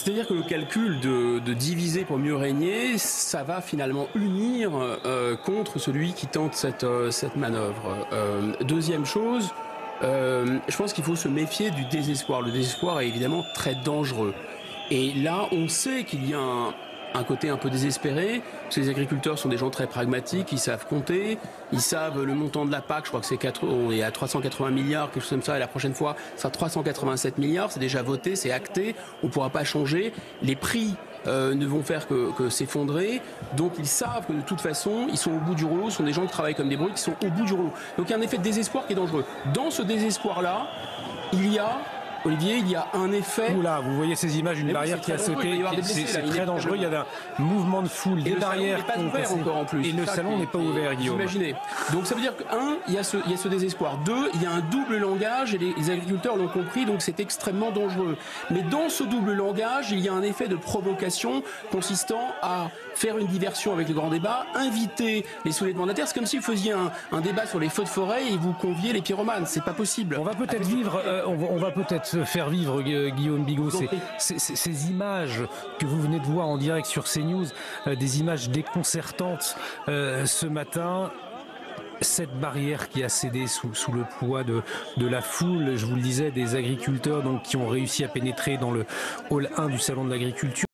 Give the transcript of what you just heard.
C'est-à-dire que le calcul de diviser pour mieux régner, ça va finalement unir contre celui qui tente cette manœuvre. Deuxième chose, je pense qu'il faut se méfier du désespoir. Le désespoir est évidemment très dangereux. Et là, on sait qu'il y a un côté un peu désespéré, parce que les agriculteurs sont des gens très pragmatiques, ils savent compter, ils savent le montant de la PAC, je crois que on est à 380 milliards, quelque chose comme ça, et la prochaine fois, ça sera 387 milliards, c'est déjà voté, c'est acté, on ne pourra pas changer, les prix ne vont faire que s'effondrer, donc ils savent que de toute façon, ils sont au bout du rouleau, ce sont des gens qui travaillent comme des brebis, qui sont au bout du rouleau. Donc il y a un effet de désespoir qui est dangereux. Dans ce désespoir-là, il y a Olivier, il y a un effet... Oula, vous voyez ces images, une barrière qui a sauté, c'est très dangereux, il y a un mouvement de foule, des barrières qui ont cassé. Encore en plus. Et le salon n'est pas ouvert, Guillaume. Imaginez. Donc ça veut dire que, il y a ce désespoir. Deux, il y a un double langage, et les agriculteurs l'ont compris, donc c'est extrêmement dangereux. Mais dans ce double langage, il y a un effet de provocation consistant à faire une diversion avec le grand débat, inviter les soulèvements de la terre. C'est comme si vous faisiez un débat sur les feux de forêt et vous conviez les pyromanes. C'est pas possible. On va peut-être faire vivre, Guillaume Bigot, ces images que vous venez de voir en direct sur CNews, des images déconcertantes ce matin. Cette barrière qui a cédé sous le poids de la foule, je vous le disais, des agriculteurs donc, qui ont réussi à pénétrer dans le hall 1 du salon de l'agriculture.